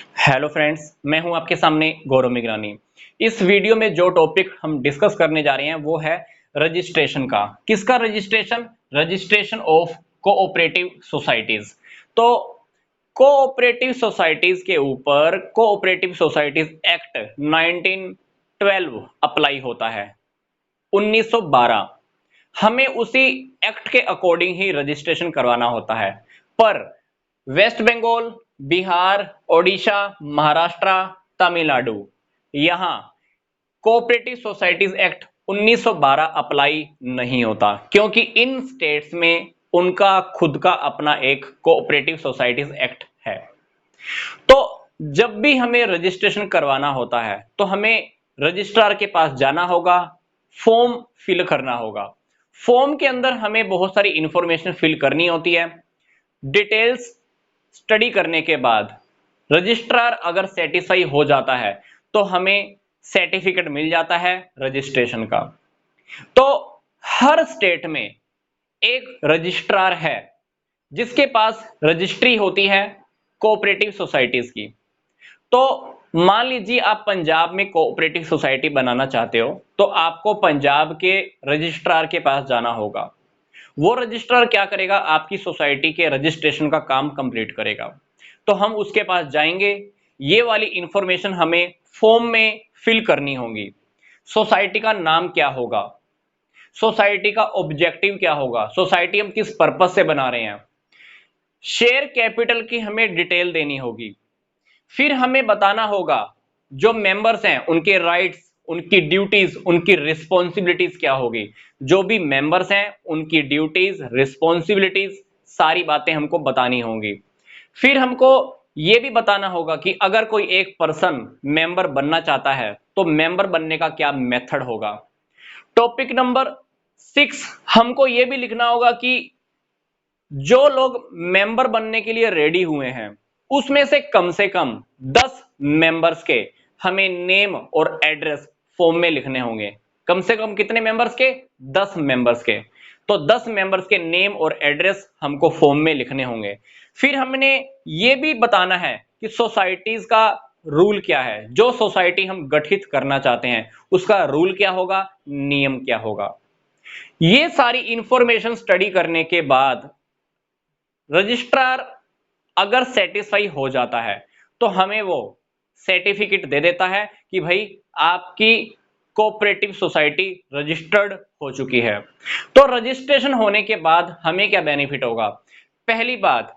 Hello friends, मैं हूं आपके सामने गौरव मिगरानी। इस वीडियो में जो टॉपिक हम डिस्कस करने जा रहे हैं वो है रजिस्ट्रेशन का। किसका registration? Registration of cooperative societies. तो कोऑपरेटिव सोसाइटीज के ऊपर कोऑपरेटिव सोसाइटीज एक्ट 1912 अप्लाई होता है। 1912 हमें उसी एक्ट के अकॉर्डिंग ही रजिस्ट्रेशन करवाना होता है। पर वेस्ट बंगाल, बिहार, ओडिशा, महाराष्ट्र, तमिलनाडु, यहां कोऑपरेटिव सोसाइटीज एक्ट 1912 अप्लाई नहीं होता, क्योंकि इन स्टेट्स में उनका खुद का अपना एक कोऑपरेटिव सोसाइटीज एक्ट है। तो जब भी हमें रजिस्ट्रेशन करवाना होता है तो हमें रजिस्ट्रार के पास जाना होगा, फॉर्म फिल करना होगा। फॉर्म के अंदर हमें बहुत सारी इंफॉर्मेशन फिल करनी होती है। डिटेल्स स्टडी करने के बाद रजिस्ट्रार अगर सेटिस्फाई हो जाता है तो हमें सर्टिफिकेट मिल जाता है रजिस्ट्रेशन का। तो हर स्टेट में एक रजिस्ट्रार है जिसके पास रजिस्ट्री होती है कोऑपरेटिव सोसाइटीज की। तो मान लीजिए आप पंजाब में कोऑपरेटिव सोसाइटी बनाना चाहते हो तो आपको पंजाब के रजिस्ट्रार के पास जाना होगा। वो रजिस्ट्रार क्या करेगा? आपकी सोसाइटी के रजिस्ट्रेशन का काम कंप्लीट करेगा। तो हम उसके पास जाएंगे, ये वाली इंफॉर्मेशन हमें फॉर्म में फिल करनी होगी। सोसाइटी का नाम क्या होगा, सोसाइटी का ऑब्जेक्टिव क्या होगा, सोसाइटी हम किस पर्पज से बना रहे हैं, शेयर कैपिटल की हमें डिटेल देनी होगी। फिर हमें बताना होगा जो मेंबर्स हैं उनके राइट्स, उनकी ड्यूटीज, उनकी रिस्पॉन्सिबिलिटीज क्या होगी। जो भी मेंबर्स हैं उनकी ड्यूटीज, रिस्पॉन्सिबिलिटीज, सारी बातें हमको बतानी होंगी। फिर हमको यह भी बताना होगा कि अगर कोई एक पर्सन मेंबर बनना चाहता है तो मेंबर बनने का क्या मेथड होगा। टॉपिक नंबर 6 हमको यह भी लिखना होगा कि जो लोग मेंबर बनने के लिए रेडी हुए हैं उसमें से कम 10 मेंबर्स के हमें नेम और एड्रेस फॉर्म में लिखने होंगे। कम से कम कितने मेंबर्स के? 10 मेंबर्स के। तो 10 मेंबर्स के नेम और एड्रेस हमको फॉर्म में लिखने होंगे। फिर हमने ये भी बताना है कि सोसाइटीज का रूल क्या है। जो सोसाइटी हम गठित करना चाहते हैं उसका रूल क्या होगा, नियम क्या होगा। ये सारी इंफॉर्मेशन स्टडी करने के बाद रजिस्ट्रार अगर सेटिस्फाई हो जाता है तो हमें वो सर्टिफिकेट दे देता है कि भाई आपकी कोऑपरेटिव सोसाइटी रजिस्टर्ड हो चुकी है। तो रजिस्ट्रेशन होने के बाद हमें क्या बेनिफिट होगा? पहली बात,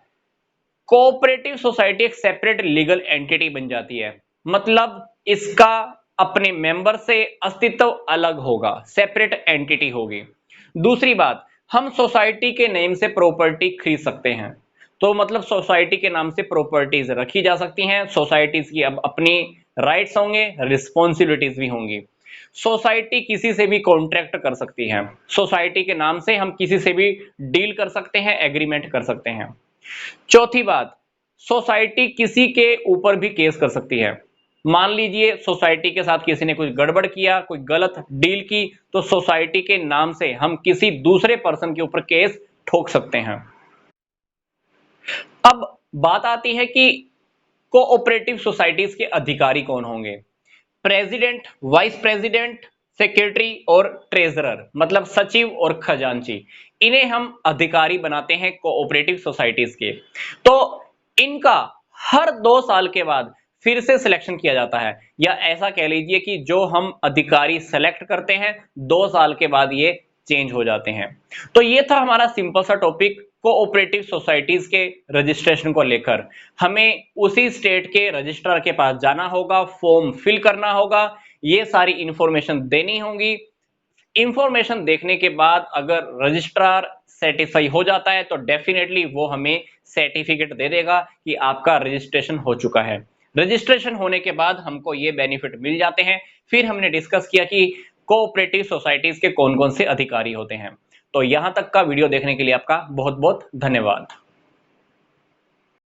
कोऑपरेटिव सोसाइटी एक सेपरेट लीगल एंटिटी बन जाती है। मतलब इसका अपने मेंबर से अस्तित्व अलग होगा, सेपरेट एंटिटी होगी। दूसरी बात, हम सोसाइटी के नेम से प्रॉपर्टी खरीद सकते हैं। तो मतलब सोसाइटी के नाम से प्रॉपर्टीज रखी जा सकती हैं। सोसाइटीज की अब अपनी राइट्स होंगे, रिस्पॉन्सिबिलिटीज भी होंगी। सोसाइटी किसी से भी कॉन्ट्रैक्ट कर सकती है। सोसाइटी के नाम से हम किसी से भी डील कर सकते हैं, एग्रीमेंट कर सकते हैं। चौथी बात, सोसाइटी किसी के ऊपर भी केस कर सकती है। मान लीजिए सोसाइटी के साथ किसी ने कुछ गड़बड़ किया, कोई गलत डील की, तो सोसाइटी के नाम से हम किसी दूसरे पर्सन के ऊपर केस ठोक सकते हैं। अब बात आती है कि कोऑपरेटिव सोसाइटीज के अधिकारी कौन होंगे। प्रेसिडेंट, वाइस प्रेसिडेंट, सेक्रेटरी और ट्रेजरर, मतलब सचिव और खजांची, इन्हें हम अधिकारी बनाते हैं कोऑपरेटिव सोसाइटीज के। तो इनका हर 2 साल के बाद फिर से सिलेक्शन किया जाता है, या ऐसा कह लीजिए कि जो हम अधिकारी सेलेक्ट करते हैं 2 साल के बाद ये चेंज हो जाते हैं। तो ये था हमारा सिंपल सा टॉपिक कोऑपरेटिव सोसाइटीज के रजिस्ट्रेशन को लेकर। हमें उसी स्टेट के रजिस्ट्रार के पास जाना होगा, फॉर्म फिल करना होगा, ये सारी इंफॉर्मेशन देनी होगी। इंफॉर्मेशन देखने के बाद अगर रजिस्ट्रार सेटिस्फाई हो जाता है तो डेफिनेटली वो हमें सर्टिफिकेट दे देगा कि आपका रजिस्ट्रेशन हो चुका है। रजिस्ट्रेशन होने के बाद हमको ये बेनिफिट मिल जाते हैं। फिर हमने डिस्कस किया कि कोऑपरेटिव सोसाइटीज के कौन कौन से अधिकारी होते हैं। तो यहां तक का वीडियो देखने के लिए आपका बहुत बहुत धन्यवाद।